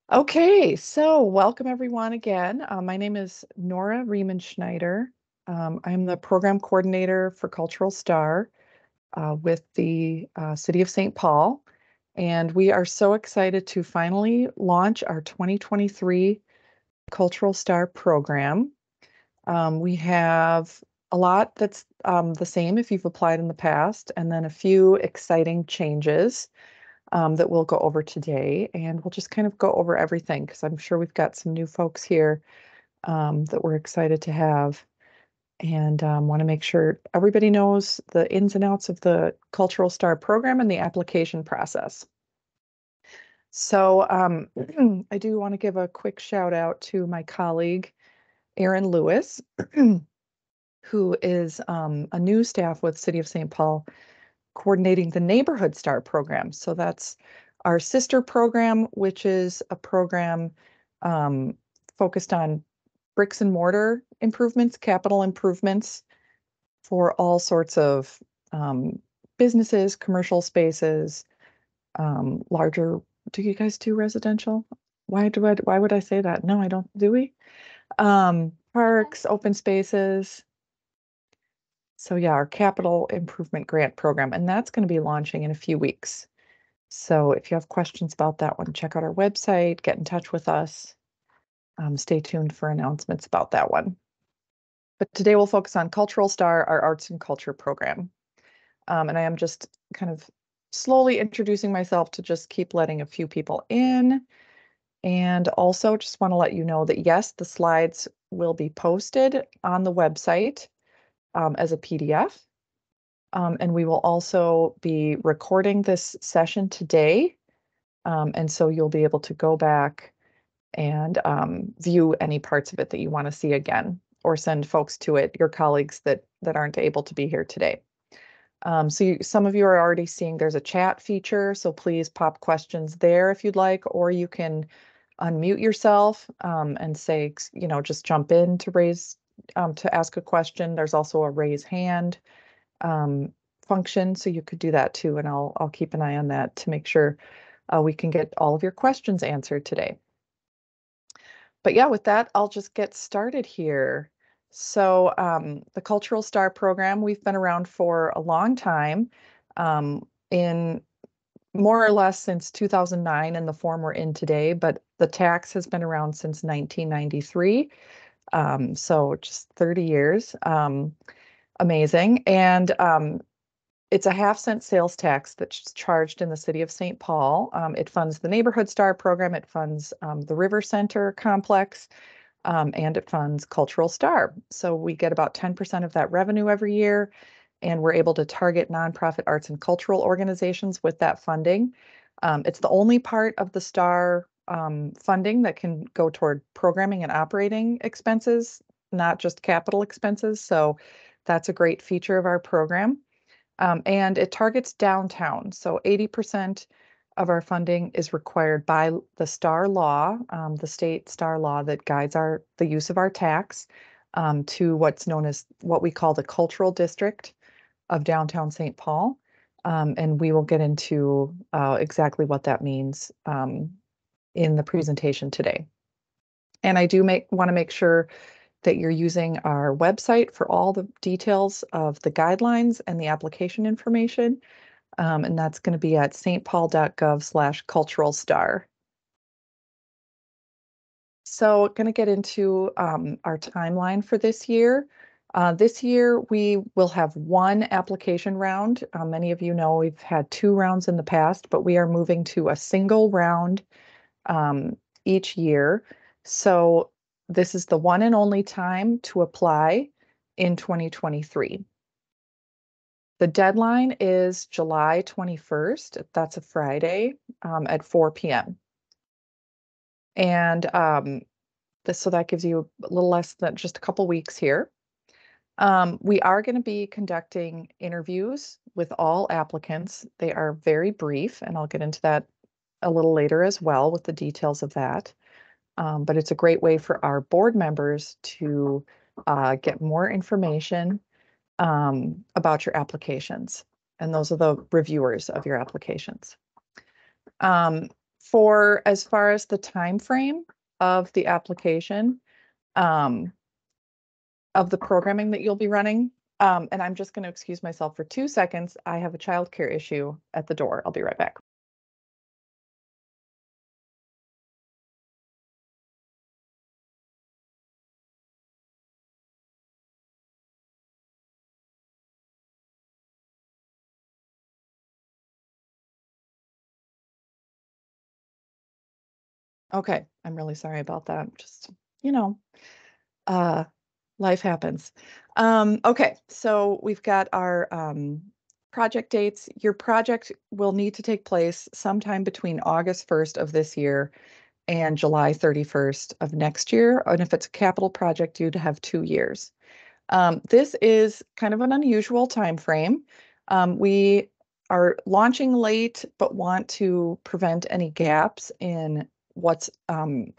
Okay, so welcome everyone again. My name is Nora Riemenschneider. I'm the program coordinator for Cultural Star with the City of St. Paul. And we are so excited to finally launch our 2023 Cultural Star program. We have a lot that's the same if you've applied in the past, and then a few exciting changes that we'll go over today. And we'll just kind of go over everything because I'm sure we've got some new folks here that we're excited to have and want to make sure everybody knows the ins and outs of the Cultural Star program and the application process. So I do want to give a quick shout out to my colleague, Erin Lewis, who is a new staff with City of St. Paul coordinating the Neighborhood Star program. So that's our sister program, which is a program focused on bricks and mortar improvements, capital improvements for all sorts of businesses, commercial spaces, larger. Do you guys do residential? Why would I say that? No, I don't. Do we? Parks, open spaces. So yeah, our capital improvement grant program, and that's going to be launching in a few weeks. So if you have questions about that one, check out our website, get in touch with us. Stay tuned for announcements about that one. But today we'll focus on Cultural Star, our arts and culture program. And I am just kind of slowly introducing myself to just keep letting a few people in. And also just want to let you know that yes, the slides will be posted on the website as a PDF. And we will also be recording this session today. And so you'll be able to go back and view any parts of it that you want to see again, or send folks to it, your colleagues that aren't able to be here today. Some of you are already seeing there's a chat feature, so please pop questions there if you'd like, or you can unmute yourself and say, just jump in to to ask a question. There's also a raise hand function, so you could do that too, and I'll keep an eye on that to make sure we can get all of your questions answered today. But yeah, with that, I'll just get started here. So the Cultural Star program, we've been around for a long time, in more or less since 2009 in the form we're in today, but the tax has been around since 1993. So just 30 years. Amazing. And it's a half-cent sales tax that's charged in the city of St. Paul. It funds the Neighborhood Star program, it funds the River Center complex, and it funds Cultural Star. So we get about 10% of that revenue every year, and we're able to target nonprofit arts and cultural organizations with that funding. It's the only part of the Star funding that can go toward programming and operating expenses, not just capital expenses. So that's a great feature of our program. And it targets downtown. So 80% of our funding is required by the STAR law, the state STAR law that guides the use of our tax to what's known as what we call the cultural district of downtown St. Paul. And we will get into exactly what that means in the presentation today. And I do want to make sure that you're using our website for all the details of the guidelines and the application information. And that's going to be at stpaul.gov/culturalstar. So going to get into our timeline for this year. This year, we will have one application round. Many of you know we've had 2 rounds in the past, but we are moving to a single round each year. So this is the one and only time to apply in 2023. The deadline is July 21st. That's a Friday at 4 p.m. And so that gives you a little less than just a couple weeks here. We are going to be conducting interviews with all applicants. They are very brief, and I'll get into that a little later as well with the details of that. But it's a great way for our board members to get more information about your applications. And those are the reviewers of your applications. For as far as the time frame of the application, um, of the programming that you'll be running, and I'm just going to excuse myself for 2 seconds. I have a childcare issue at the door. I'll be right back. Okay, I'm really sorry about that. Just, you know, uh, life happens. Okay, so we've got our project dates. Your project will need to take place sometime between August 1st of this year and July 31st of next year. And if it's a capital project, you'd have 2 years. This is kind of an unusual time frame. We are launching late, but want to prevent any gaps in what's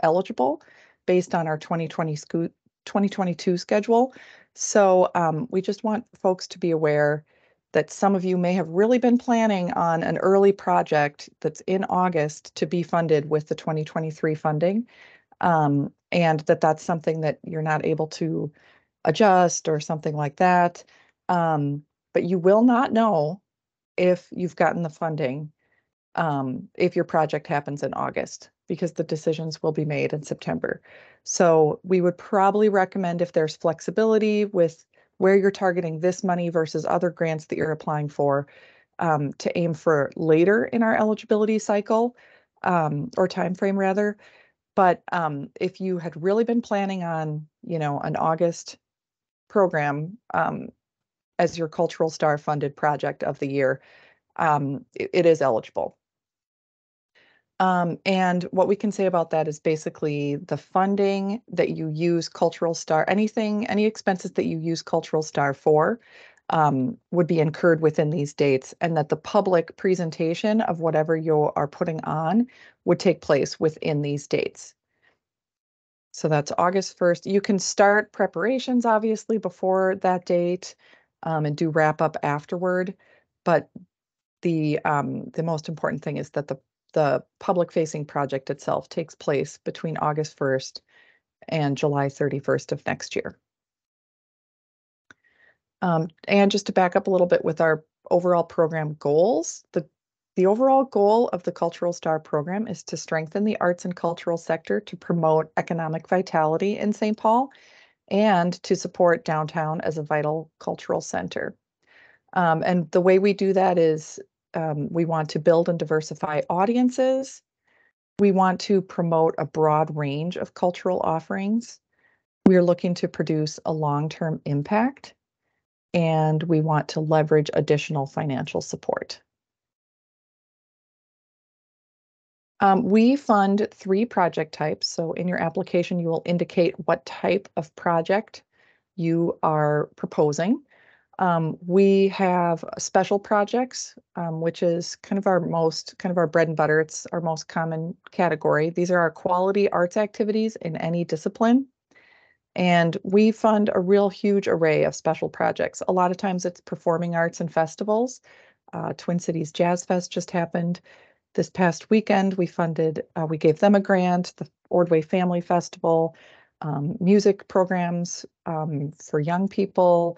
eligible based on our 2022 schedule. So we just want folks to be aware that some of you may have really been planning on an early project that's in August to be funded with the 2023 funding, and that's something that you're not able to adjust or something like that. But you will not know if you've gotten the funding, if your project happens in August, because the decisions will be made in September. So we would probably recommend, if there's flexibility with where you're targeting this money versus other grants that you're applying for, to aim for later in our eligibility cycle, or time frame rather. But if you had really been planning on, an August program, as your Cultural Star funded project of the year, it is eligible. And what we can say about that is basically the funding that you use Cultural Star, any expenses that you use Cultural Star for, would be incurred within these dates, and that the public presentation of whatever you are putting on would take place within these dates. So that's August 1st. You can start preparations, obviously, before that date, and do wrap up afterward. But the most important thing is that the public facing project itself takes place between August 1st and July 31st of next year. And just to back up a little bit with our overall program goals, the overall goal of the Cultural Star program is to strengthen the arts and cultural sector to promote economic vitality in St. Paul and to support downtown as a vital cultural center. And the way we do that is, we want to build and diversify audiences. We want to promote a broad range of cultural offerings. We are looking to produce a long-term impact, and we want to leverage additional financial support. We fund 3 project types. So in your application, you will indicate what type of project you are proposing. We have special projects, which is kind of our bread and butter. It's our most common category. These are our quality arts activities in any discipline. And we fund a real huge array of special projects. A lot of times it's performing arts and festivals. Twin Cities Jazz Fest just happened this past weekend. We gave them a grant, the Ordway Family Festival, music programs for young people,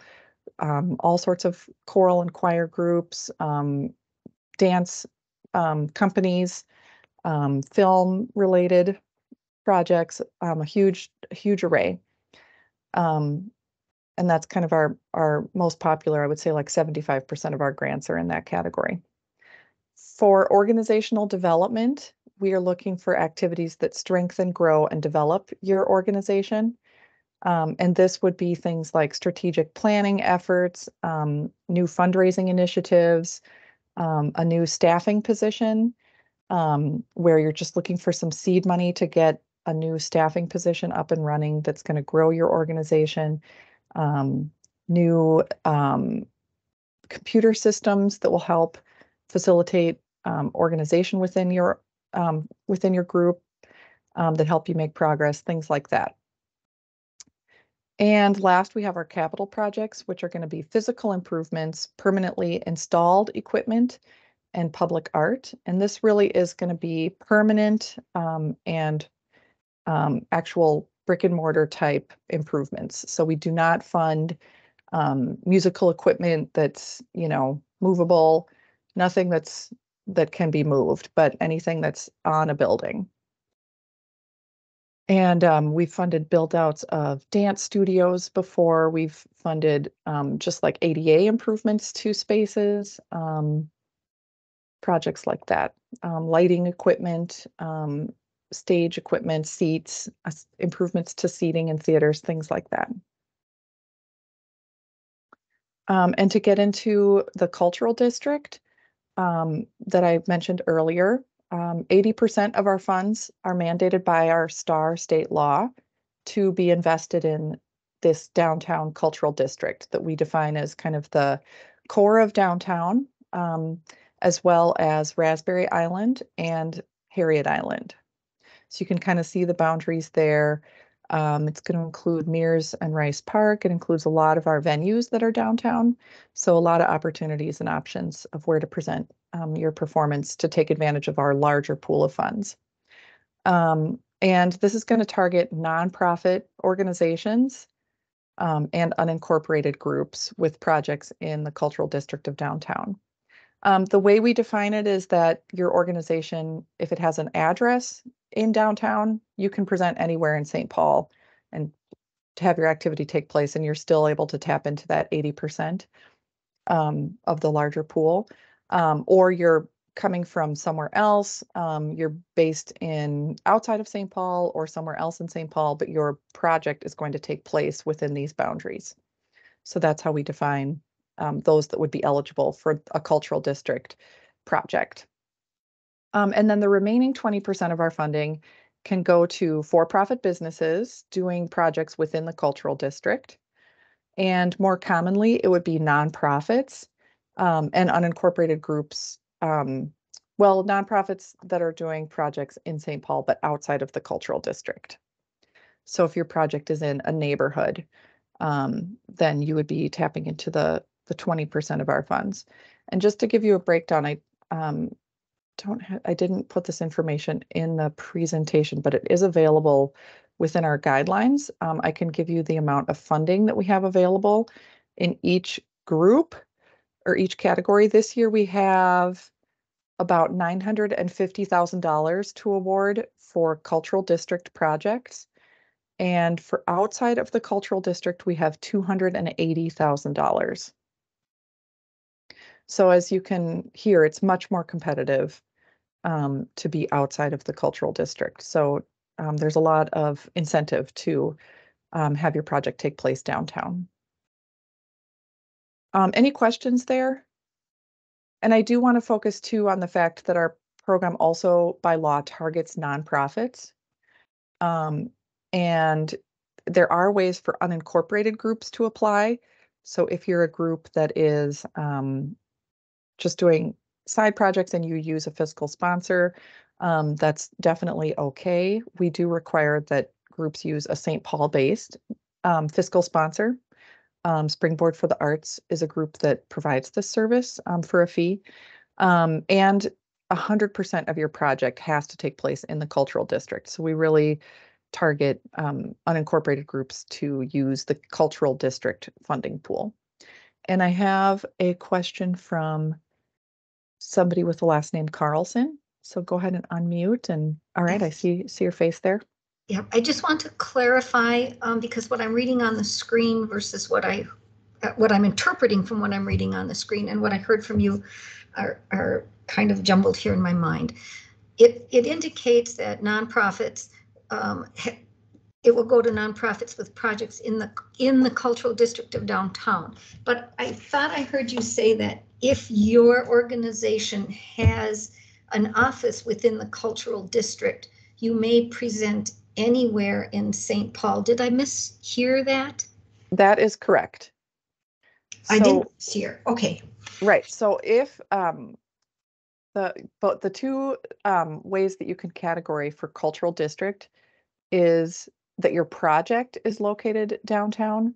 all sorts of choral and choir groups, dance companies, film-related projects, a huge array. And that's kind of our most popular. I would say like 75% of our grants are in that category. For organizational development, we are looking for activities that strengthen, grow, and develop your organization. And this would be things like strategic planning efforts, new fundraising initiatives, a new staffing position, where you're just looking for some seed money to get a new staffing position up and running that's going to grow your organization, new computer systems that will help facilitate organization within your group, that help you make progress, things like that. And last, we have our capital projects, which are going to be physical improvements, permanently installed equipment, and public art. And this really is going to be permanent and actual brick and mortar type improvements. So we do not fund musical equipment that's, movable, nothing that can be moved, but anything that's on a building. And we've funded build outs of dance studios before. We've funded just like ADA improvements to spaces, projects like that, lighting equipment, stage equipment, seats, improvements to seating in theaters, things like that. And to get into the cultural district that I mentioned earlier, 80% of our funds are mandated by our STAR state law to be invested in this downtown cultural district that we define as kind of the core of downtown, as well as Raspberry Island and Harriet Island. So you can kind of see the boundaries there. It's going to include Mears and Rice Park. It includes a lot of our venues that are downtown. So a lot of opportunities and options of where to present your performance to take advantage of our larger pool of funds. And this is going to target nonprofit organizations and unincorporated groups with projects in the cultural district of downtown. The way we define it is that your organization, if it has an address in downtown, you can present anywhere in St. Paul and to have your activity take place, and you're still able to tap into that 80% of the larger pool. Or you're coming from somewhere else, you're based in outside of St. Paul or somewhere else in St. Paul, but your project is going to take place within these boundaries. So that's how we define those that would be eligible for a cultural district project. And then the remaining 20% of our funding can go to for-profit businesses doing projects within the cultural district. And more commonly, it would be nonprofits and unincorporated groups. Well, nonprofits that are doing projects in St. Paul, but outside of the cultural district. So if your project is in a neighborhood, then you would be tapping into the 20% of our funds. And just to give you a breakdown, I didn't put this information in the presentation, but it is available within our guidelines. I can give you the amount of funding that we have available in each group or each category. This year we have about $950,000 to award for cultural district projects. And for outside of the cultural district, we have $280,000. So as you can hear, it's much more competitive to be outside of the cultural district. So there's a lot of incentive to have your project take place downtown. Any questions there? And I do want to focus too on the fact that our program also by law targets nonprofits. And there are ways for unincorporated groups to apply. So if you're a group that is just doing side projects and you use a fiscal sponsor, that's definitely okay. We do require that groups use a St. Paul-based fiscal sponsor. Springboard for the Arts is a group that provides this service for a fee. And 100% of your project has to take place in the cultural district. So we really target unincorporated groups to use the cultural district funding pool. And I have a question from somebody with the last name Carlson. So go ahead and unmute. And all right, I see your face there. Yeah, I just want to clarify because what I'm reading on the screen versus what I'm interpreting from what I'm reading on the screen and what I heard from you are kind of jumbled here in my mind. It indicates that nonprofits, it will go to nonprofits with projects in the cultural district of downtown. But I thought I heard you say that if your organization has an office within the cultural district, you may present anywhere in St. Paul. Did I mishear that? That is correct. I didn't hear. Okay. Right. So if the two ways that you can category for cultural district is that your project is located downtown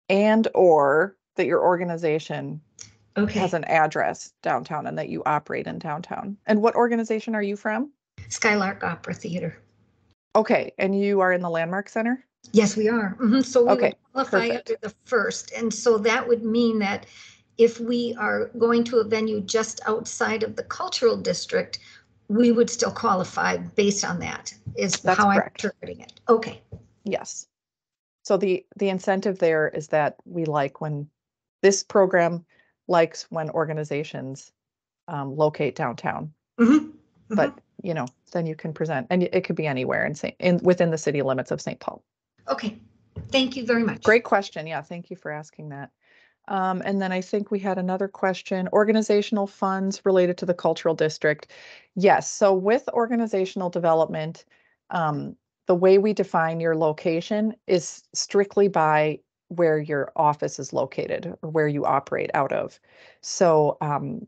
and or that your organization Okay. has an address downtown and that you operate in downtown. And what organization are you from? Skylark Opera Theater. Okay, and you are in the Landmark Center? Yes, we are. So we would Okay, qualify under perfect. the first. And so that would mean that if we are going to a venue just outside of the cultural district, we would still qualify based on that, is That's how I'm correct. interpreting it. Okay. Yes. So the incentive there is that we like when this program likes when organizations locate downtown. hmm hmm But then you can present, and it could be anywhere in within the city limits of St. Paul. Okay. Thank you very much. Great question. Yeah, thank you for asking that. And then I think we had another question, organizational funds related to the cultural district. Yes, so with organizational development, the way we define your location is strictly by where your office is located or where you operate out of. So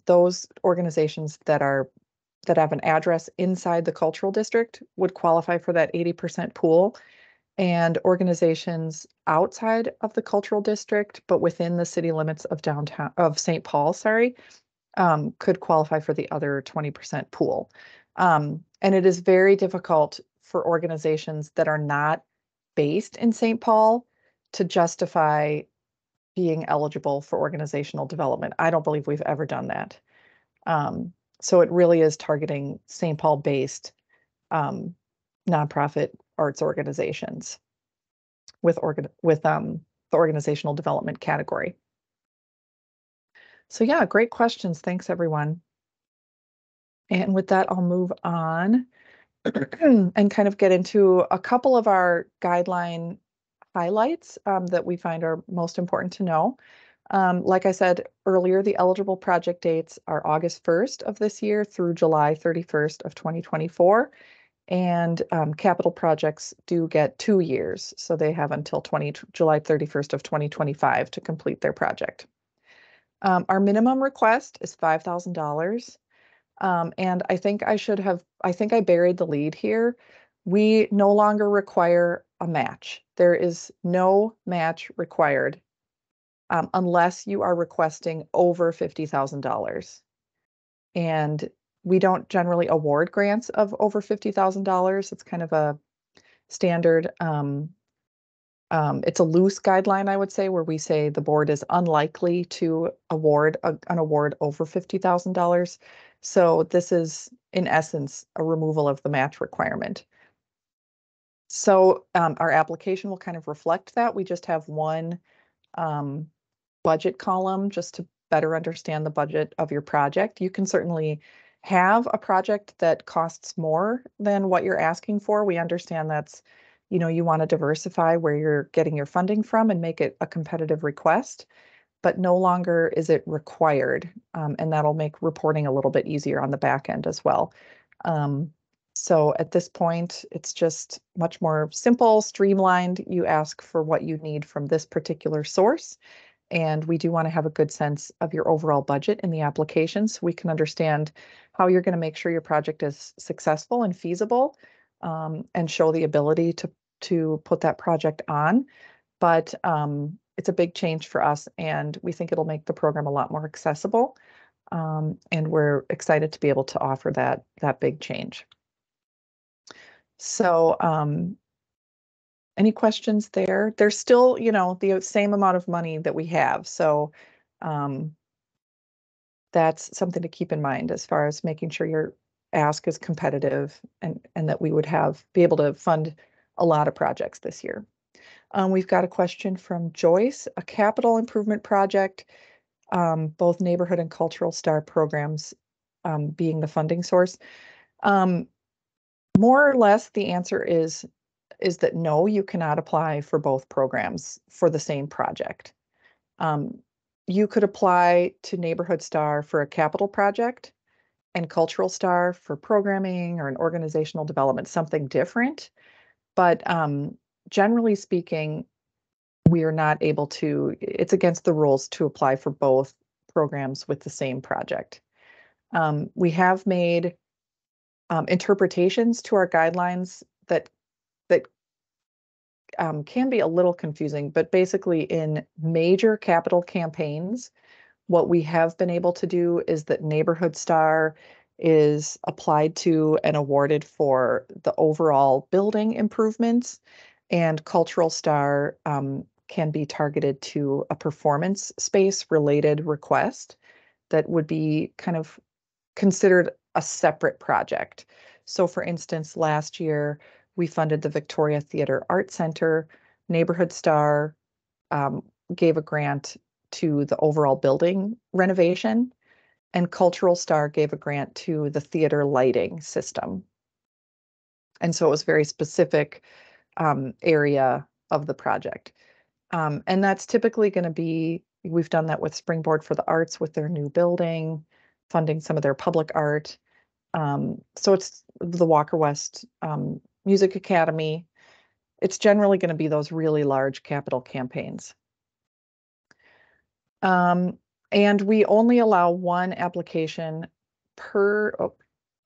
those organizations that have an address inside the cultural district would qualify for that 80% pool, and organizations outside of the cultural district, but within the city limits of downtown of St. Paul, sorry, could qualify for the other 20% pool. And it is very difficult for organizations that are not based in St. Paul to justify being eligible for organizational development. I don't believe we've ever done that. Um, so it really is targeting St. Paul based nonprofit arts organizations with the organizational development category. So yeah, great questions. Thanks everyone. And with that, I'll move on and kind of get into a couple of our guideline highlights that we find are most important to know. Like I said earlier, the eligible project dates are August 1st of this year through July 31st of 2024. And capital projects do get 2 years, so they have until July 31st of 2025 to complete their project. Our minimum request is $5,000. And I think I buried the lead here. We no longer require a match. There is no match required unless you are requesting over $50,000. And we don't generally award grants of over $50,000. It's kind of a standard. It's a loose guideline, I would say, where we say the board is unlikely to award an award over $50,000. So this is, in essence, a removal of the match requirement. So our application will kind of reflect that. We just have one budget column just to better understand the budget of your project. You can certainly have a project that costs more than what you're asking for. We understand that's, you want to diversify where you're getting your funding from and make it a competitive request, but no longer is it required. And that'll make reporting a little bit easier on the back end as well. So at this point, it's just much more simple, streamlined. You ask for what you need from this particular source. And we do want to have a good sense of your overall budget in the application so we can understand how you're going to make sure your project is successful and feasible, and show the ability to put that project on. But it's a big change for us, and we think it'll make the program a lot more accessible. And we're excited to be able to offer that big change. So any questions there? There's still, the same amount of money that we have. So that's something to keep in mind as far as making sure your ask is competitive and that we would be able to fund a lot of projects this year. We've got a question from Joyce, a capital improvement project, both neighborhood and cultural star programs being the funding source. More or less, the answer is that no, you cannot apply for both programs for the same project. You could apply to Neighborhood Star for a capital project and Cultural Star for programming or an organizational development, something different. But generally speaking, we are not able to, it's against the rules to apply for both programs with the same project. We have made interpretations to our guidelines that can be a little confusing, but basically in major capital campaigns, What we have been able to do is that Neighborhood Star is applied to and awarded for the overall building improvements, and Cultural Star can be targeted to a performance space related request that would be kind of considered a separate project. So for instance, last year we funded the Victoria Theater Art Center. Neighborhood Star um, gave a grant to the overall building renovation, and Cultural Star gave a grant to the theater lighting system. And so it was very specific area of the project. And that's typically going to be, we've done that with Springboard for the Arts with their new building, funding some of their public art. So it's the Walker West Music Academy. It's generally going to be those really large capital campaigns. And we only allow one application per, oh,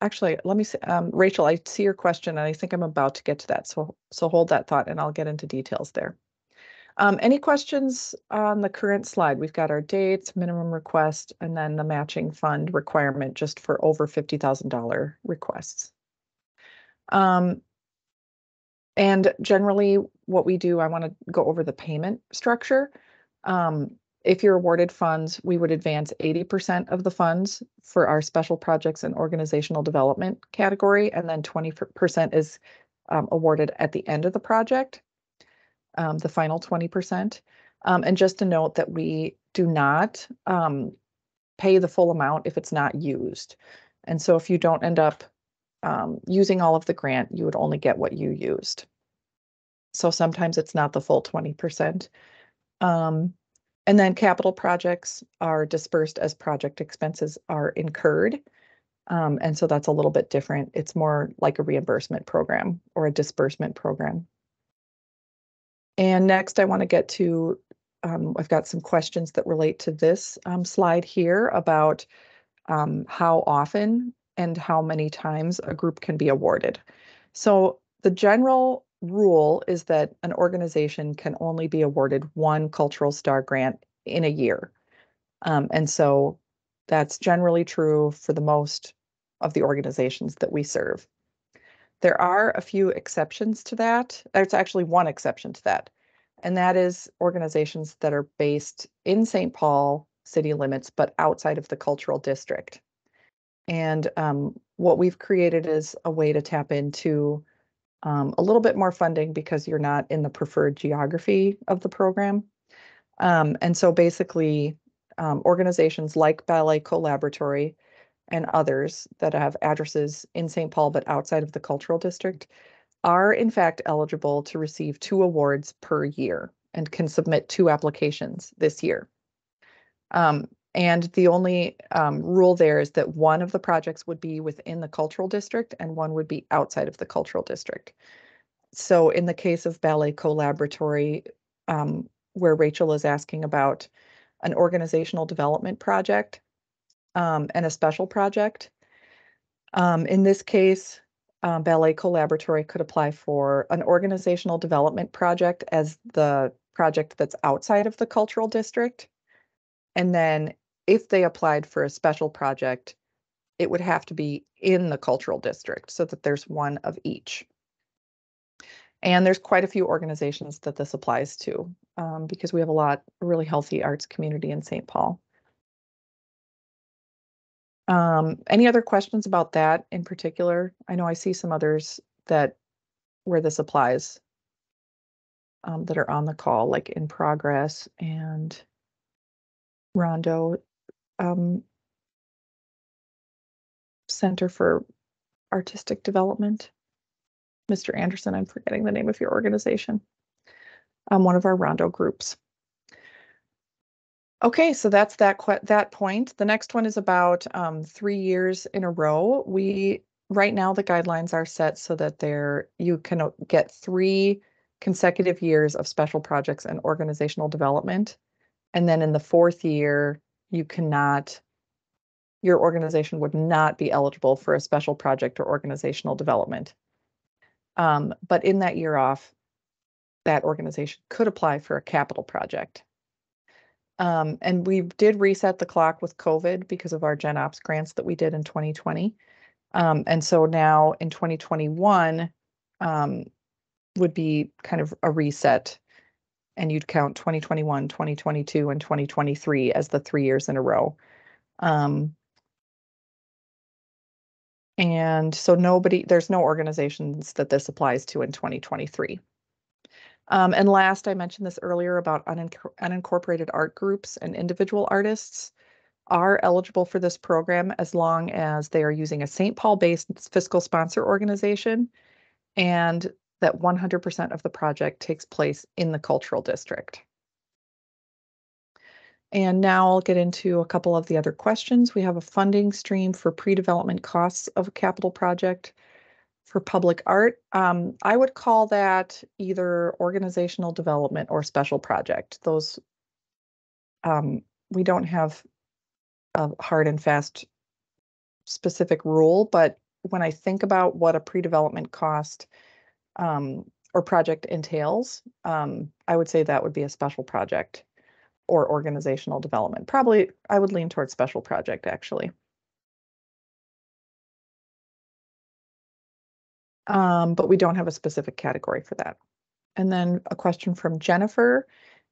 actually, let me see, Rachel, I see your question and I think I'm about to get to that. So hold that thought and I'll get into details there. Any questions on the current slide? We've got our dates, minimum request, and then the matching fund requirement just for over $50,000 requests. And generally what we do, I want to go over the payment structure. If you're awarded funds, we would advance 80% of the funds for our special projects and organizational development category, and then 20% is awarded at the end of the project, the final 20%. And just to note that we do not pay the full amount if it's not used. And so if you don't end up using all of the grant, you would only get what you used. So sometimes it's not the full 20%. And then capital projects are dispersed as project expenses are incurred. And so that's a little bit different. It's more like a reimbursement program or a disbursement program. And next I want to get to, I've got some questions that relate to this slide here about how often and how many times a group can be awarded. So the general rule is that an organization can only be awarded one Cultural Star grant in a year. And so that's generally true for the most of the organizations that we serve. There are a few exceptions to that. There's actually one exception to that, and that is organizations that are based in St. Paul city limits, but outside of the cultural district. And what we've created is a way to tap into a little bit more funding because you're not in the preferred geography of the program. And so basically, organizations like Ballet Collaboratory and others that have addresses in St. Paul but outside of the cultural district are in fact eligible to receive 2 awards per year and can submit 2 applications this year. And the only rule there is that one of the projects would be within the cultural district and one would be outside of the cultural district. So in the case of Ballet Collaboratory, where Rachel is asking about an organizational development project and a special project, in this case, Ballet Collaboratory could apply for an organizational development project as the project that's outside of the cultural district. And then if they applied for a special project, it would have to be in the cultural district so that there's one of each. And there's quite a few organizations that this applies to because we have a really healthy arts community in St. Paul. Any other questions about that in particular? I know I see some others where this applies that are on the call, like In Progress and Rondo Center for Artistic Development. Mr. Anderson, I'm forgetting the name of your organization. One of our Rondo groups. Okay, so that's that point. The next one is about 3 years in a row. Right now the guidelines are set so that you can get 3 consecutive years of special projects and organizational development. And then in the 4th year, your organization would not be eligible for a special project or organizational development. But in that year off, that organization could apply for a capital project. And we did reset the clock with COVID because of our Gen Ops grants that we did in 2020. And so now in 2021 would be kind of a reset, and you'd count 2021, 2022, and 2023 as the 3 years in a row. And so there's no organizations that this applies to in 2023. And last, I mentioned this earlier about unincorporated art groups and individual artists are eligible for this program as long as they are using a St. Paul-based fiscal sponsor organization and that 100% of the project takes place in the cultural district. And now I'll get into a couple of the other questions. We have a funding stream for pre-development costs of a capital project for public art. I would call that either organizational development or special project. Those, we don't have a hard and fast specific rule, but when I think about what a pre-development cost or project entails, I would say that would be a special project or organizational development. Probably I would lean towards special project, actually. But we don't have a specific category for that. And then a question from Jennifer.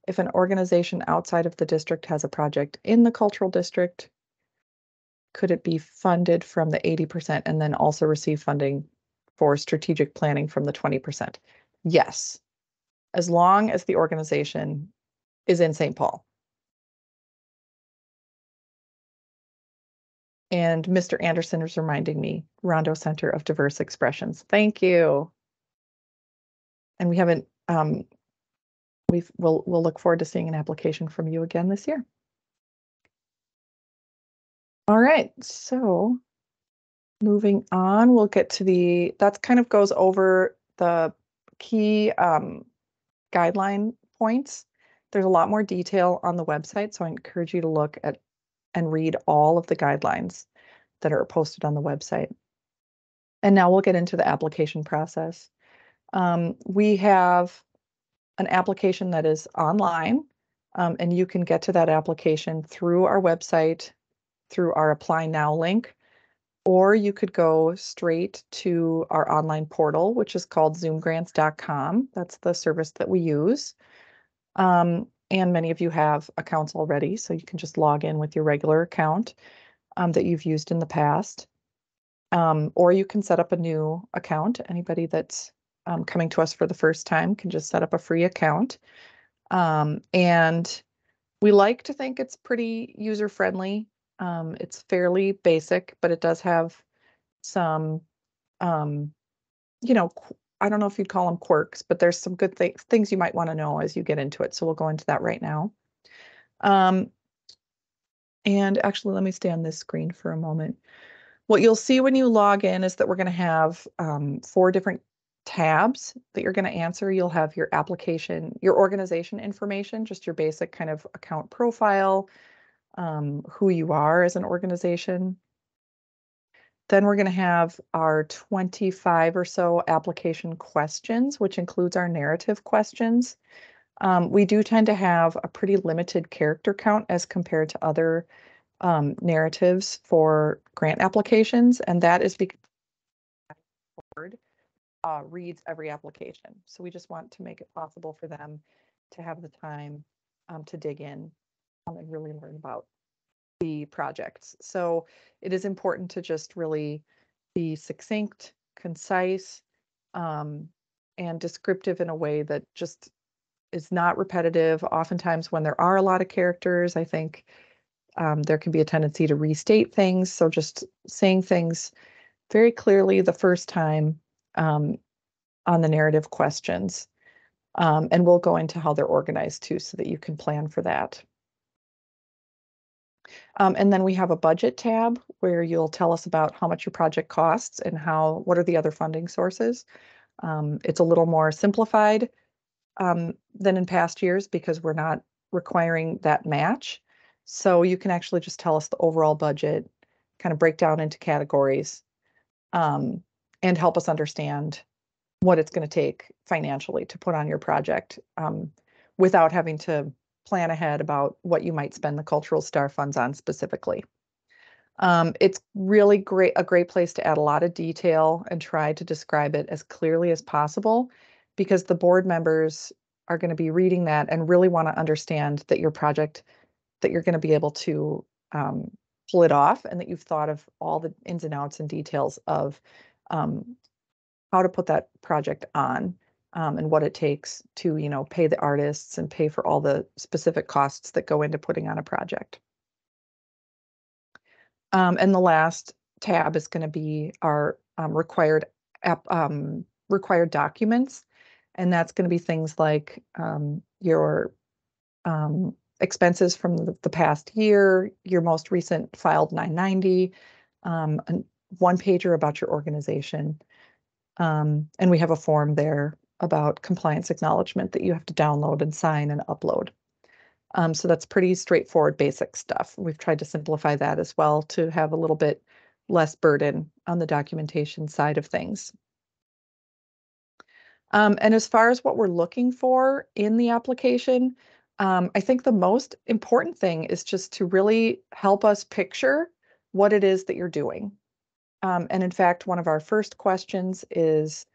If an organization outside of the district has a project in the cultural district, could it be funded from the 80% and then also receive funding for strategic planning from the 20%? Yes, as long as the organization is in St. Paul. And Mr. Anderson is reminding me, Rondo Center of Diverse Expressions. Thank you. And we haven't, we'll look forward to seeing an application from you again this year. All right, so moving on, we'll get to that kind of goes over the key guideline points. There's a lot more detail on the website, so I encourage you to look at and read all of the guidelines that are posted on the website. And now we'll get into the application process. We have an application that is online, and you can get to that application through our website, through our Apply Now link, or you could go straight to our online portal, which is called zoomgrants.com. That's the service that we use. And many of you have accounts already, so you can just log in with your regular account that you've used in the past. Or you can set up a new account. Anybody that's coming to us for the first time can just set up a free account. And we like to think it's pretty user-friendly. It's fairly basic, but it does have some, you know, I don't know if you'd call them quirks, but there's some good things you might want to know as you get into it. So we'll go into that right now. And actually, let me stay on this screen for a moment. What you'll see when you log in is that we're going to have 4 different tabs that you're going to answer. You'll have your application, your organization information, just your basic kind of account profile, who you are as an organization. Then we're going to have our 25 or so application questions, which includes our narrative questions. We do tend to have a pretty limited character count as compared to other narratives for grant applications, and that is because the board reads every application. So we just want to make it possible for them to have the time to dig in and really learn about the projects. So it is important to just really be succinct, concise, and descriptive in a way that just is not repetitive. Oftentimes when there are a lot of characters, I think there can be a tendency to restate things. So just saying things very clearly the first time on the narrative questions. And we'll go into how they're organized too, so that you can plan for that. And then we have a budget tab where you'll tell us about how much your project costs and what are the other funding sources. It's a little more simplified than in past years because we're not requiring that match. So you can actually just tell us the overall budget, kind of break down into categories, and help us understand what it's going to take financially to put on your project without having to plan ahead about what you might spend the cultural star funds on specifically. It's really a great place to add a lot of detail and try to describe it as clearly as possible, because the board members are going to be reading that and really want to understand that your project, that you're going to be able to pull it off, and that you've thought of all the ins and outs and details of how to put that project on, and what it takes to, pay the artists and pay for all the specific costs that go into putting on a project. And the last tab is going to be our required documents. And that's going to be things like your expenses from the past year, your most recent filed 990, a one pager about your organization. And we have a form there about compliance acknowledgement that you have to download and sign and upload. So that's pretty straightforward, basic stuff. We've tried to simplify that as well to have a little bit less burden on the documentation side of things. And as far as what we're looking for in the application, I think the most important thing is just to really help us picture what it is that you're doing. And in fact, one of our first questions is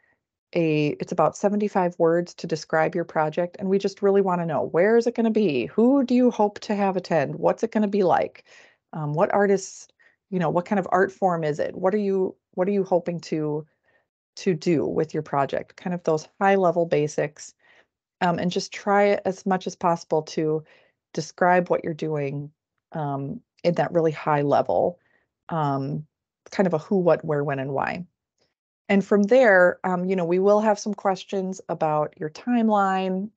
it's about 75 words to describe your project. And we just really want to know, where is it going to be? Who do you hope to have attend? What's it going to be like? What artists, what kind of art form is it? What are you hoping to do with your project? Kind of those high level basics. And just try as much as possible to describe what you're doing in that really high level, kind of a who, what, where, when, and why. And from there, we will have some questions about your timeline,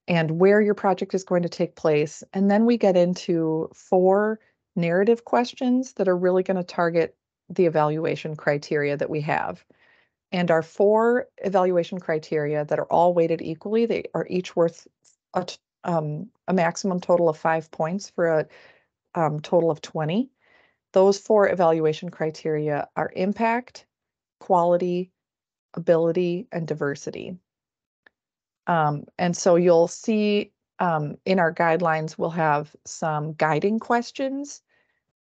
and where your project is going to take place. And then we get into 4 narrative questions that are really going to target the evaluation criteria that we have. And our 4 evaluation criteria that are all weighted equally, they are each worth a maximum total of 5 points for a total of 20. Those 4 evaluation criteria are impact, quality, ability, and diversity. And so you'll see in our guidelines, we'll have some guiding questions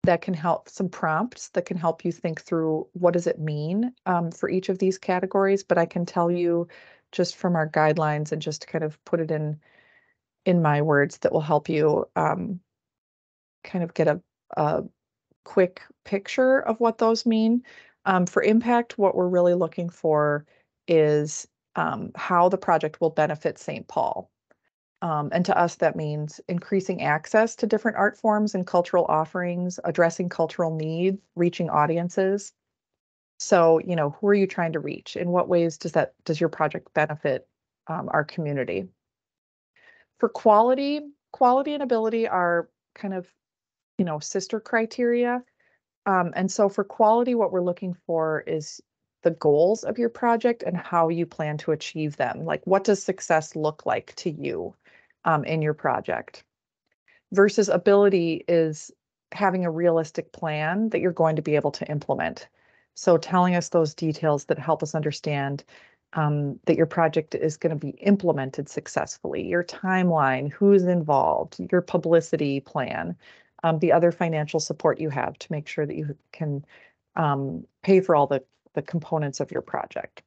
that can help, some prompts that can help you think through what does it mean for each of these categories. But I can tell you just from our guidelines, and just to kind of put it in my words, that will help you kind of get a quick picture of what those mean. For impact, what we're really looking for is how the project will benefit St. Paul. And to us, that means increasing access to different art forms and cultural offerings, addressing cultural needs, reaching audiences. So, who are you trying to reach? In what ways does your project benefit our community? For quality and ability are kind of, sister criteria. And so for quality, what we're looking for is the goals of your project and how you plan to achieve them. Like, what does success look like to you in your project? Versus ability is having a realistic plan that you're going to be able to implement. So telling us those details that help us understand that your project is going to be implemented successfully, your timeline, who's involved, your publicity plan, the other financial support you have to make sure that you can pay for all the components of your project.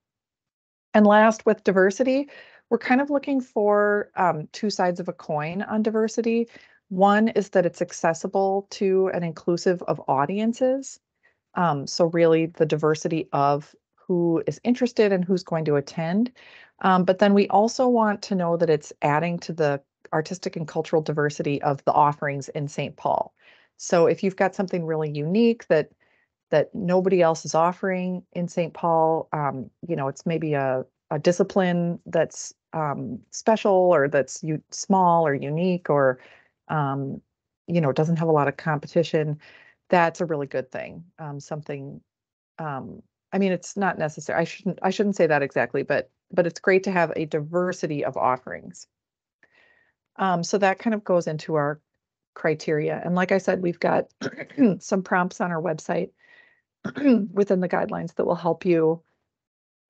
And last, with diversity, we're kind of looking for 2 sides of a coin on diversity. One is that it's accessible to and inclusive of audiences. So really the diversity of who is interested and who's going to attend. But then we also want to know that it's adding to the artistic and cultural diversity of the offerings in St. Paul. So if you've got something really unique that nobody else is offering in St. Paul, it's maybe a discipline that's special, or that's small or unique, or doesn't have a lot of competition, that's a really good thing. Something, I mean, it's not necessary. I shouldn't say that exactly, but it's great to have a diversity of offerings. So that kind of goes into our criteria. And like I said, we've got some prompts on our website within the guidelines that will help you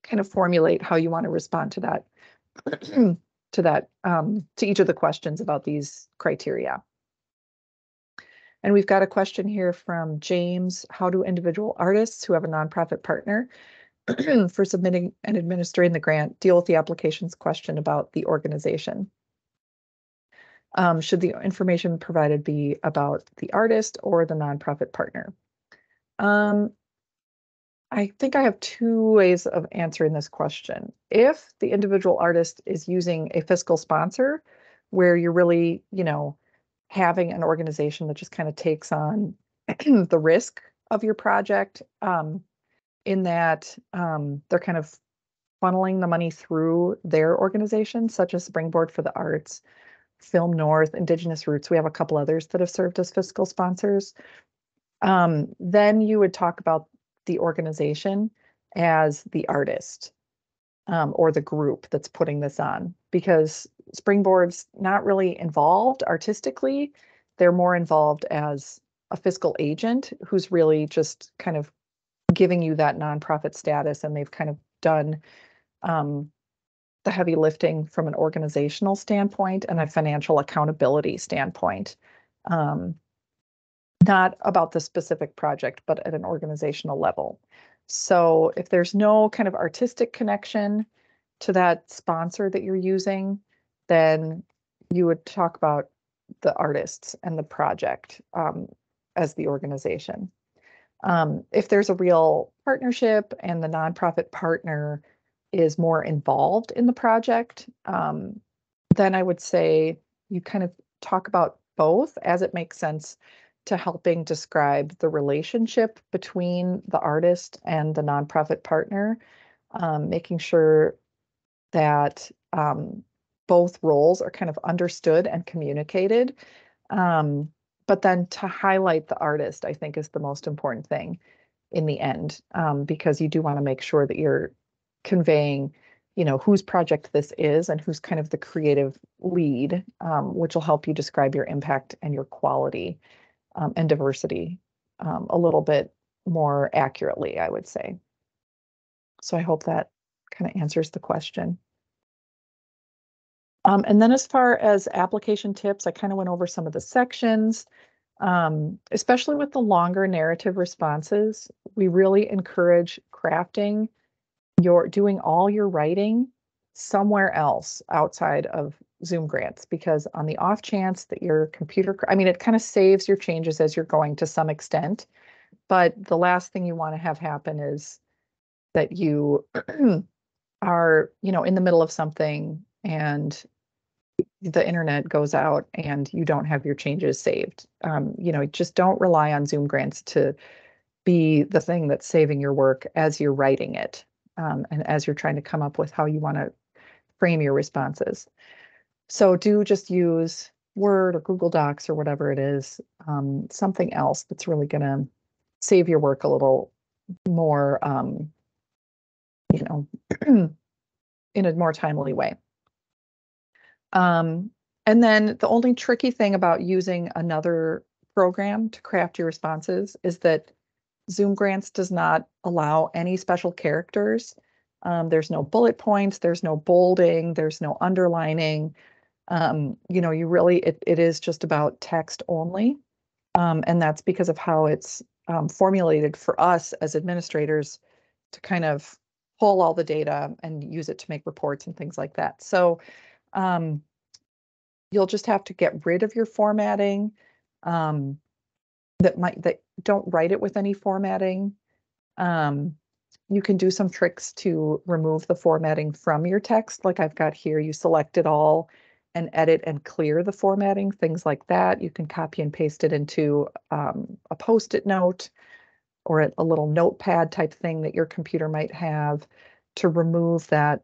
kind of formulate how you want to respond to that, to to that, to each of the questions about these criteria. And we've got a question here from James. How do individual artists who have a nonprofit partner for submitting and administering the grant deal with the application's question about the organization? Should the information provided be about the artist or the nonprofit partner? I think I have two ways of answering this question. If the individual artist is using a fiscal sponsor, where you're really, having an organization that just kind of takes on the risk of your project, in that they're kind of funneling the money through their organization, such as Springboard for the Arts, Film North, Indigenous Roots. We have a couple others that have served as fiscal sponsors. Then you would talk about the organization as the artist, or the group that's putting this on, because Springboard's not really involved artistically. They're more involved as a fiscal agent who's really just kind of giving you that nonprofit status, and they've kind of done the heavy lifting from an organizational standpoint and a financial accountability standpoint. Not about the specific project, but at an organizational level. So if there's no kind of artistic connection to that sponsor that you're using, then you would talk about the artists and the project as the organization. If there's a real partnership and the nonprofit partner is more involved in the project, then I would say you kind of talk about both as it makes sense to helping describe the relationship between the artist and the nonprofit partner, making sure that both roles are kind of understood and communicated. But then to highlight the artist, I think, is the most important thing in the end, because you do want to make sure that you're conveying, whose project this is and who's kind of the creative lead, which will help you describe your impact and your quality and diversity a little bit more accurately, I would say. So I hope that kind of answers the question. And then as far as application tips, I kind of went over some of the sections, especially with the longer narrative responses. We really encourage crafting doing all your writing somewhere else outside of Zoom grants, because on the off chance that your computer, it kind of saves your changes as you're going to some extent, but the last thing you want to have happen is that you are, in the middle of something and the internet goes out and you don't have your changes saved. Just don't rely on Zoom grants to be the thing that's saving your work as you're writing it, and as you're trying to come up with how you want to frame your responses. So do just use Word or Google Docs or whatever it is, something else that's really going to save your work a little more, in a more timely way. And then the only tricky thing about using another program to craft your responses is that Zoom grants does not allow any special characters. There's no bullet points, there's no bolding, there's no underlining. You really, it is just about text only. And that's because of how it's formulated for us as administrators to kind of pull all the data and use it to make reports and things like that. So you'll just have to get rid of your formatting, that don't write it with any formatting. You can do some tricks to remove the formatting from your text. Like I've got here, you select it all and edit and clear the formatting, things like that. You can copy and paste it into a Post-it note or a little notepad type thing that your computer might have to remove that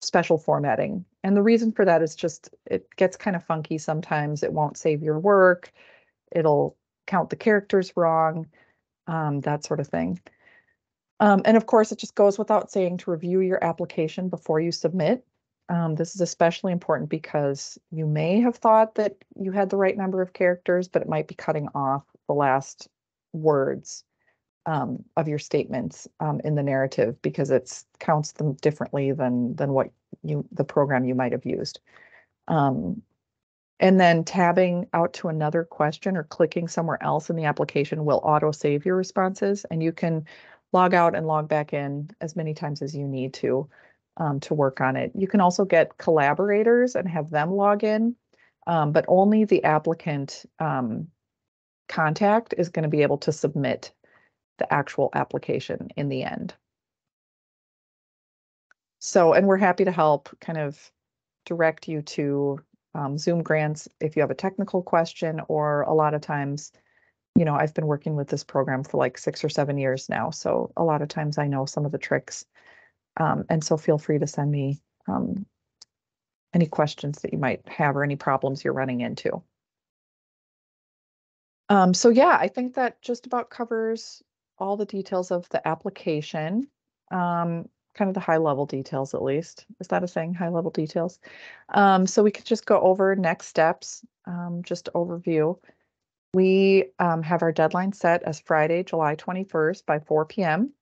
special formatting. And the reason for that is just it gets kind of funky sometimes. It won't save your work. It'll count the characters wrong, that sort of thing. And of course, it just goes without saying to review your application before you submit. This is especially important because you may have thought that you had the right number of characters, but it might be cutting off the last words of your statements in the narrative because it counts them differently than what the program you might have used. And then tabbing out to another question or clicking somewhere else in the application will auto save your responses, and you can log out and log back in as many times as you need to work on it. You can also get collaborators and have them log in, but only the applicant contact is going to be able to submit the actual application in the end. So, and we're happy to help kind of direct you to Zoom grants if you have a technical question, or a lot of times, I've been working with this program for like 6 or 7 years now. So a lot of times I know some of the tricks. And so feel free to send me any questions that you might have or any problems you're running into. So yeah, I think that just about covers all the details of the application. Kind of the high level details, at least. Is that a thing? High level details. So we could just go over next steps, just overview. We have our deadline set as Friday, July 21st by 4 p.m.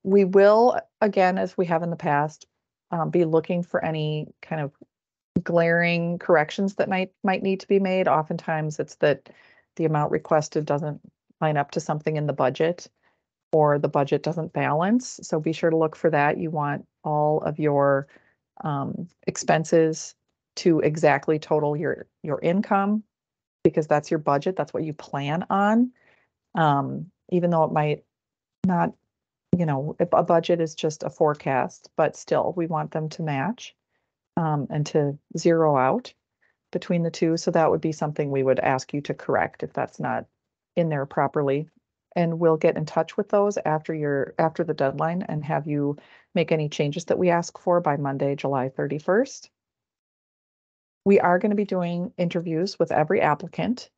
We will, again, as we have in the past, be looking for any kind of glaring corrections that might need to be made. Oftentimes it's that the amount requested doesn't line up to something in the budget, or the budget doesn't balance. So be sure to look for that. You want all of your expenses to exactly total your income, because that's your budget. That's what you plan on. Even though it might not, if a budget is just a forecast, but still we want them to match and to zero out between the two. So that would be something we would ask you to correct if that's not in there properly. And we'll get in touch with those after the deadline and have you make any changes that we ask for by Monday, July 31st. We are going to be doing interviews with every applicant,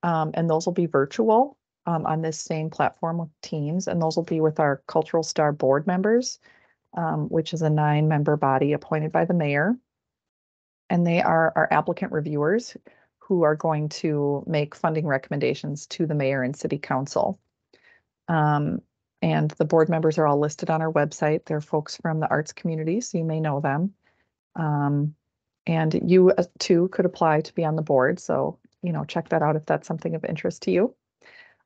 and those will be virtual on this same platform with Teams, and those will be with our Cultural Star board members, which is a 9-member body appointed by the mayor. And they are our applicant reviewers who are going to make funding recommendations to the mayor and city council. And the board members are all listed on our website. They're folks from the arts community, so you may know them. And you too could apply to be on the board. So, check that out if that's something of interest to you.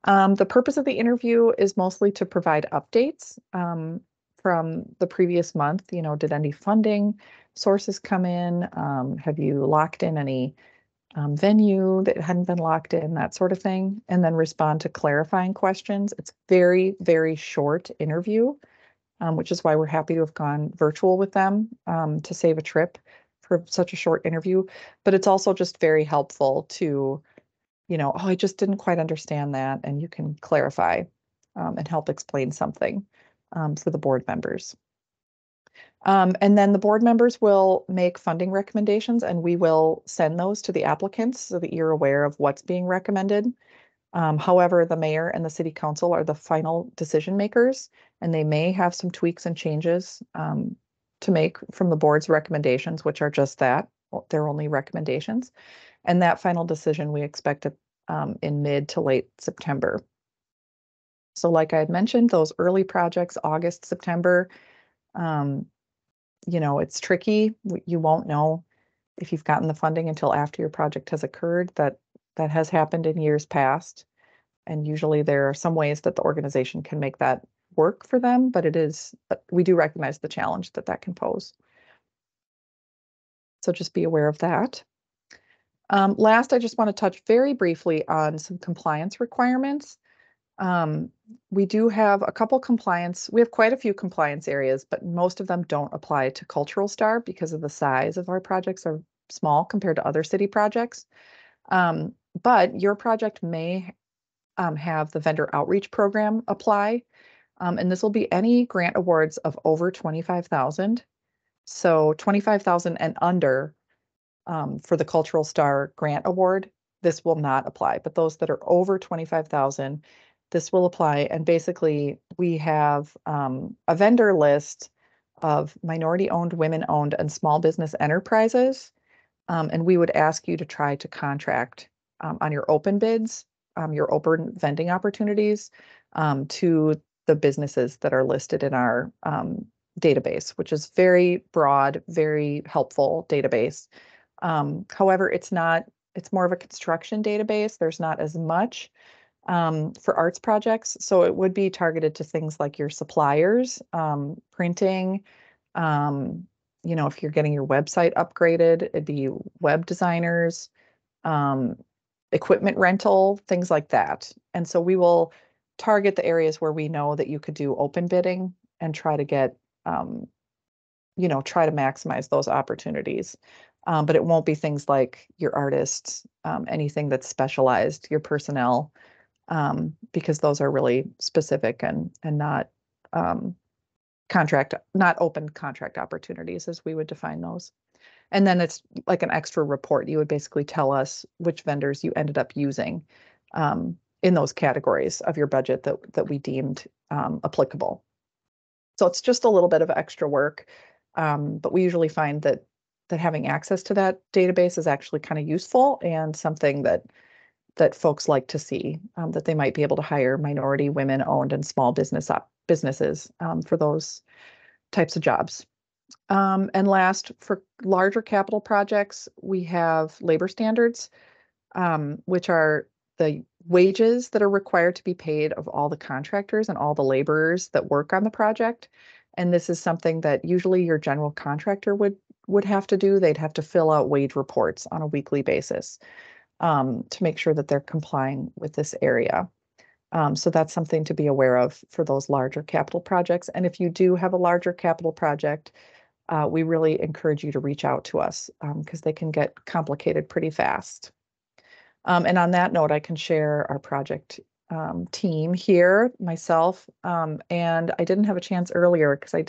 The purpose of the interview is mostly to provide updates from the previous month. Did any funding sources come in? Have you locked in any venue that hadn't been locked in, that sort of thing, and then respond to clarifying questions. It's very, very short interview, which is why we're happy to have gone virtual with them to save a trip for such a short interview. But it's also just very helpful to, oh, I just didn't quite understand that, and you can clarify and help explain something for the board members. And then the board members will make funding recommendations, and we will send those to the applicants so that you're aware of what's being recommended. However, the mayor and the city council are the final decision makers, and they may have some tweaks and changes to make from the board's recommendations, which are just that. They're only recommendations. And that final decision we expect in mid to late September. So like I had mentioned, those early projects, August, September, it's tricky. You won't know if you've gotten the funding until after your project has occurred. That has happened in years past. And usually there are some ways that the organization can make that work for them, but we do recognize the challenge that can pose. So just be aware of that. Last, I just want to touch very briefly on some compliance requirements. We do have a couple we have quite a few compliance areas, but most of them don't apply to Cultural Star because of the size of our projects are small compared to other city projects. But your project may have the vendor outreach program apply. And this will be any grant awards of over 25,000. So 25,000 and under for the Cultural Star grant award, this will not apply. But those that are over 25,000, this will apply. And basically, we have a vendor list of minority-owned, women-owned, and small business enterprises. And we would ask you to try to contract on your open bids, your open vending opportunities to the businesses that are listed in our database, which is very broad, very helpful database. However, it's more of a construction database. There's not as much for arts projects. So it would be targeted to things like your suppliers, printing, if you're getting your website upgraded, it'd be web designers, um, equipment rental, things like that. And so we will target the areas where we know that you could do open bidding and try to get, try to maximize those opportunities. But it won't be things like your artists, anything that's specialized, your personnel, because those are really specific and not not open contract opportunities as we would define those. And then it's like an extra report. You would basically tell us which vendors you ended up using in those categories of your budget that we deemed applicable. So it's just a little bit of extra work, but we usually find that having access to that database is actually kind of useful and something that folks like to see, that they might be able to hire minority, women-owned, and small businesses for those types of jobs. And last, for larger capital projects, we have labor standards, which are the wages that are required to be paid of all the contractors and all the laborers that work on the project. And this is something that usually your general contractor would have to do. They'd have to fill out wage reports on a weekly basis to make sure that they're complying with this area. So that's something to be aware of for those larger capital projects. And if you do have a larger capital project, we really encourage you to reach out to us because they can get complicated pretty fast. And on that note, I can share our project team here, myself, and I didn't have a chance earlier because I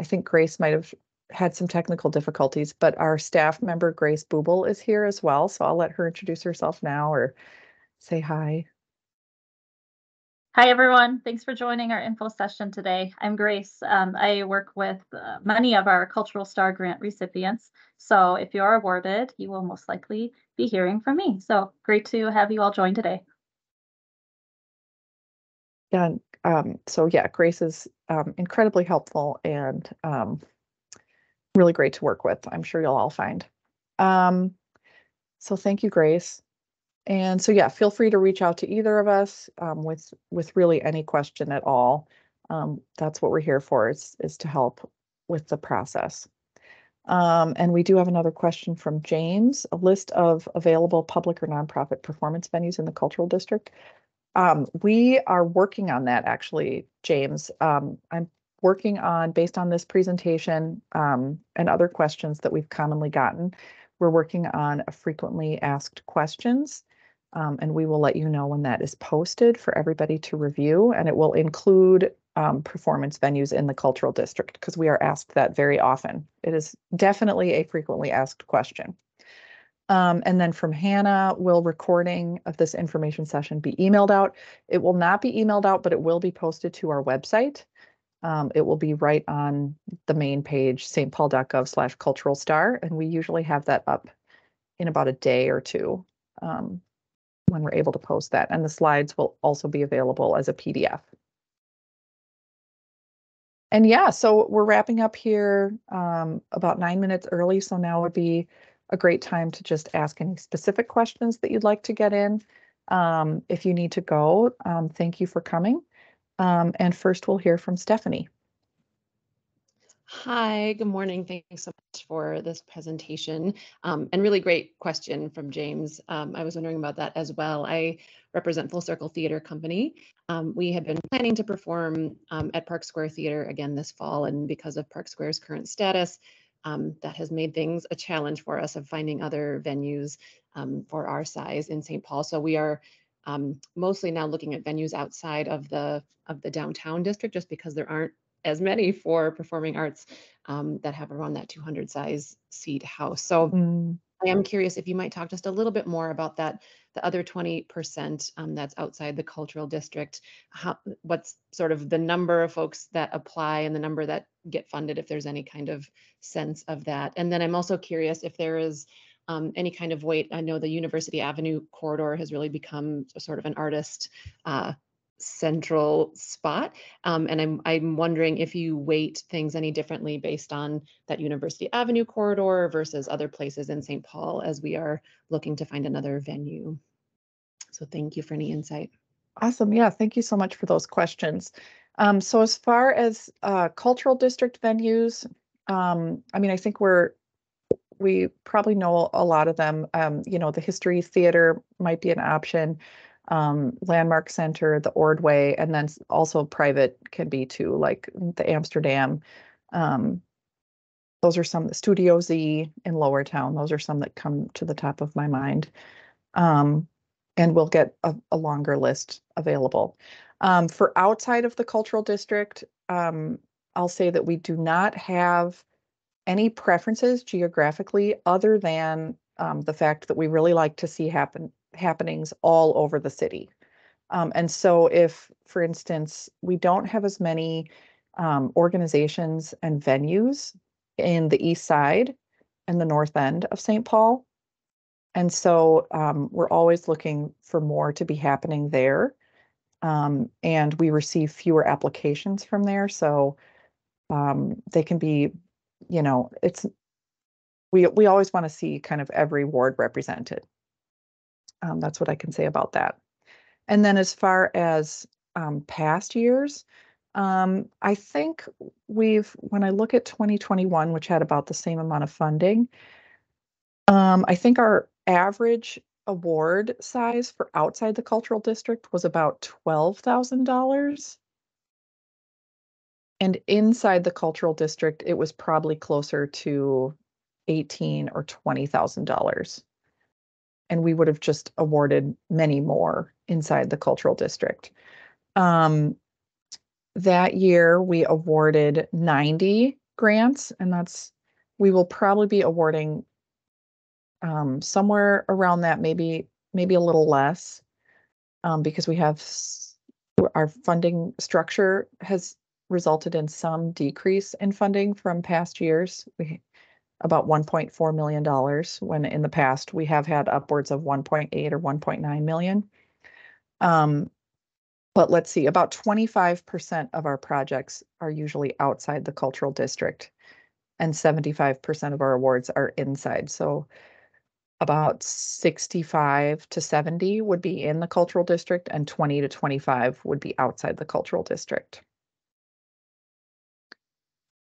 think Grace might have had some technical difficulties, but our staff member, Grace Booble, is here as well. So I'll let her introduce herself now or say hi. Hi, everyone. Thanks for joining our info session today. I'm Grace. I work with many of our Cultural Star Grant recipients. So if you're awarded, you will most likely be hearing from me. So great to have you all join today. Yeah. Grace is incredibly helpful and really great to work with. I'm sure you'll all find. So thank you, Grace. And so, yeah, feel free to reach out to either of us with really any question at all. That's what we're here for, is to help with the process. And we do have another question from James, a list of available public or nonprofit performance venues in the cultural district. We are working on that, actually, James. I'm working on, based on this presentation and other questions that we've commonly gotten, we're working on a frequently asked questions. And we will let you know when that is posted for everybody to review. And it will include performance venues in the cultural district because we are asked that very often. It is definitely a frequently asked question. And then from Hannah, will recording of this information session be emailed out? It will not be emailed out, but it will be posted to our website. It will be right on the main page, stpaul.gov/culturalstar. And we usually have that up in about a day or two. When we're able to post that. And the slides will also be available as a PDF. And yeah, so we're wrapping up here about 9 minutes early. So now would be a great time to just ask any specific questions that you'd like to get in. If you need to go, thank you for coming. And first we'll hear from Stephanie. Hi, good morning. Thanks so much for this presentation. And really great question from James. I was wondering about that as well. I represent Full Circle Theater Company. We had been planning to perform at Park Square Theater again this fall, and because of Park Square's current status, that has made things a challenge for us of finding other venues for our size in St. Paul. So we are mostly now looking at venues outside of the downtown district, just because there aren't as many for performing arts that have around that 200 size seat house. So I am curious if you might talk just a little bit more about that, the other 20% that's outside the cultural district. What's sort of the number of folks that apply and the number that get funded, if there's any kind of sense of that. And then I'm also curious if there is any kind of weight. I know the University Avenue corridor has really become sort of an artist central spot. And I'm wondering if you weight things any differently based on that University Avenue corridor versus other places in St. Paul as we are looking to find another venue. So thank you for any insight. Awesome. Yeah, thank you so much for those questions. So as far as cultural district venues, I mean, I think we probably know a lot of them. The History Theater might be an option, Landmark Center, the Ordway, and then also private can be too, like the Amsterdam. Those are some, Studio Z in Lower Town. Those are some that come to the top of my mind. And we'll get a longer list available. For outside of the cultural district, I'll say that we do not have any preferences geographically other than the fact that we really like to see happenings all over the city. And so if, for instance, we don't have as many organizations and venues in the east side and the north end of St. Paul, and so we're always looking for more to be happening there. And we receive fewer applications from there. So they can be, we always want to see kind of every ward represented. That's what I can say about that. And then as far as past years, I think when I look at 2021, which had about the same amount of funding, I think our average award size for outside the cultural district was about $12,000. And inside the cultural district, it was probably closer to $18,000 or $20,000. And we would have just awarded many more inside the cultural district. That year, we awarded 90 grants, and we will probably be awarding somewhere around that, maybe a little less, because our funding structure has resulted in some decrease in funding from past years. About $1.4 million, when in the past we have had upwards of 1.8 or 1.9 million. But let's see, about 25% of our projects are usually outside the cultural district, and 75% of our awards are inside. So about 65 to 70 would be in the cultural district, and 20 to 25 would be outside the cultural district.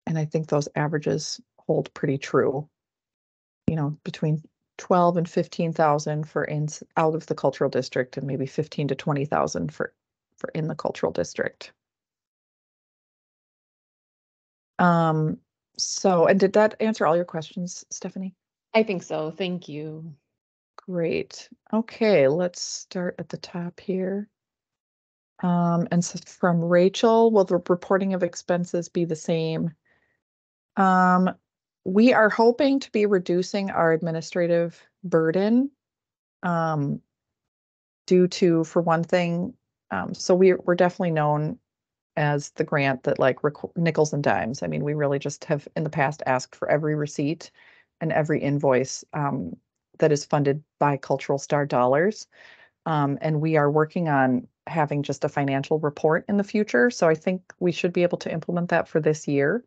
And I think those averages hold pretty true, between 12 and 15,000 for out of the cultural district, and maybe 15 to 20,000 for in the cultural district. So, and did that answer all your questions, Stephanie? I think so. Thank you. Great. Okay, let's start at the top here. And so from Rachel, will the reporting of expenses be the same? We are hoping to be reducing our administrative burden due to, for one thing, so we're definitely known as the grant that like nickels and dimes. I mean, we really just have in the past asked for every receipt and every invoice that is funded by Cultural Star dollars. And we are working on having just a financial report in the future. So I think we should be able to implement that for this year.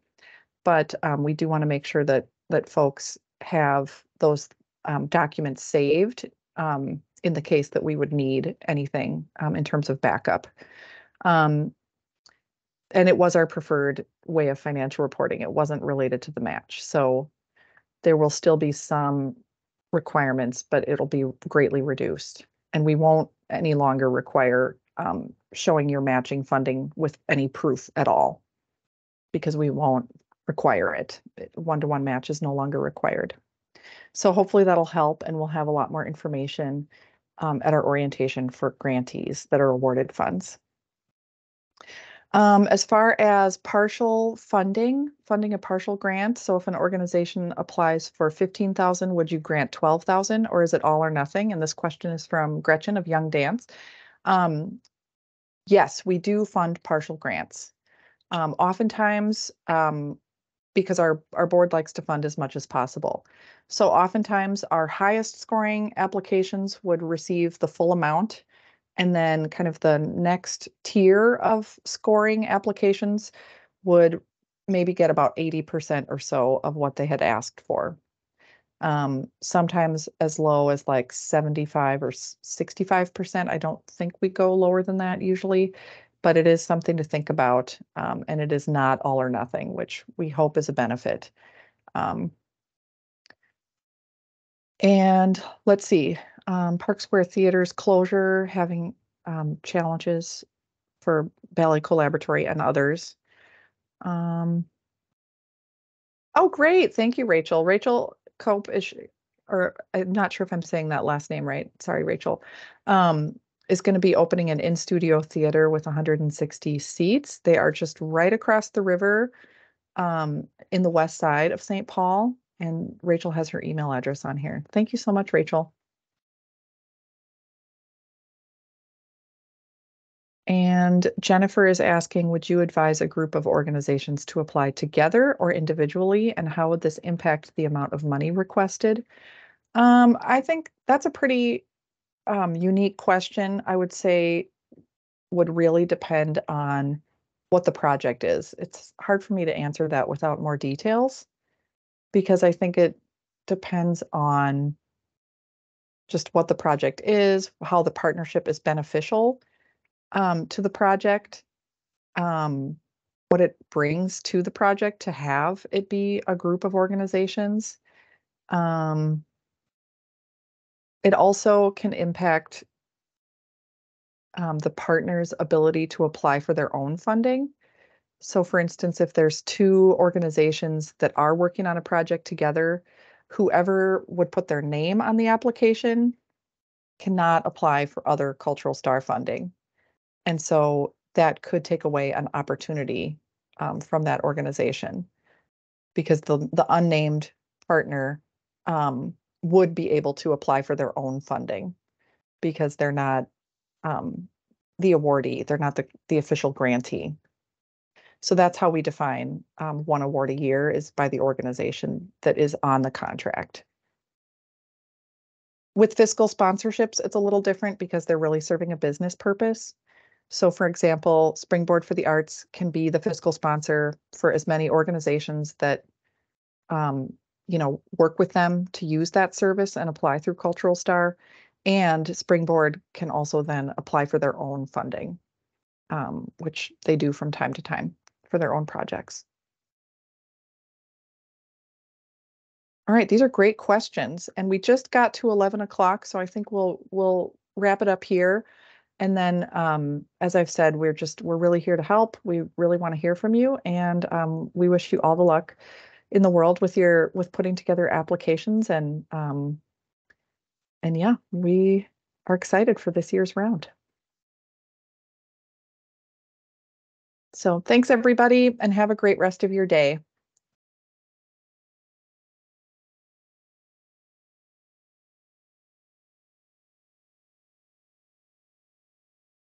But we do want to make sure that folks have those documents saved in the case that we would need anything in terms of backup. And it was our preferred way of financial reporting. It wasn't related to the match. So there will still be some requirements, but it'll be greatly reduced. And we won't any longer require showing your matching funding with any proof at all, because we won't require it. One-to-one match is no longer required. So hopefully that'll help, and we'll have a lot more information at our orientation for grantees that are awarded funds. As far as partial funding a partial grant, so if an organization applies for 15,000, would you grant 12,000, or is it all or nothing? And this question is from Gretchen of Young Dance. Yes, we do fund partial grants. Oftentimes, because our board likes to fund as much as possible. So oftentimes our highest scoring applications would receive the full amount. And then kind of the next tier of scoring applications would maybe get about 80% or so of what they had asked for. Sometimes as low as like 75 or 65%. I don't think we go lower than that usually, but it is something to think about. And it is not all or nothing, which we hope is a benefit. And let's see, Park Square Theater's closure, having challenges for Ballet Collaboratory and others. Oh, great. Thank you, Rachel. Rachel Cope or I'm not sure if I'm saying that last name right. Sorry, Rachel. Is going to be opening an in-studio theater with 160 seats. They are just right across the river in the west side of St. Paul. And Rachel has her email address on here. Thank you so much, Rachel. And Jennifer is asking, would you advise a group of organizations to apply together or individually? And how would this impact the amount of money requested? I think that's a pretty unique question. I would say would really depend on what the project is. It's hard for me to answer that without more details because I think it depends on just what the project is, how the partnership is beneficial to the project, what it brings to the project to have it be a group of organizations. It also can impact the partner's ability to apply for their own funding. So for instance, if there's two organizations that are working on a project together, whoever would put their name on the application cannot apply for other Cultural Star funding. And so that could take away an opportunity from that organization because the unnamed partner would be able to apply for their own funding because they're not the awardee, they're not the official grantee. So that's how we define one award a year is by the organization that is on the contract. With fiscal sponsorships, it's a little different because they're really serving a business purpose. So for example, Springboard for the Arts can be the fiscal sponsor for as many organizations that work with them to use that service and apply through Cultural Star. And Springboard can also then apply for their own funding, which they do from time to time for their own projects. All right, these are great questions. And we just got to 11 o'clock, so I think we'll wrap it up here. And then, as I've said, we're really here to help. We really want to hear from you, and we wish you all the luck in the world with putting together applications. And yeah, we are excited for this year's round. So thanks everybody, and have a great rest of your day.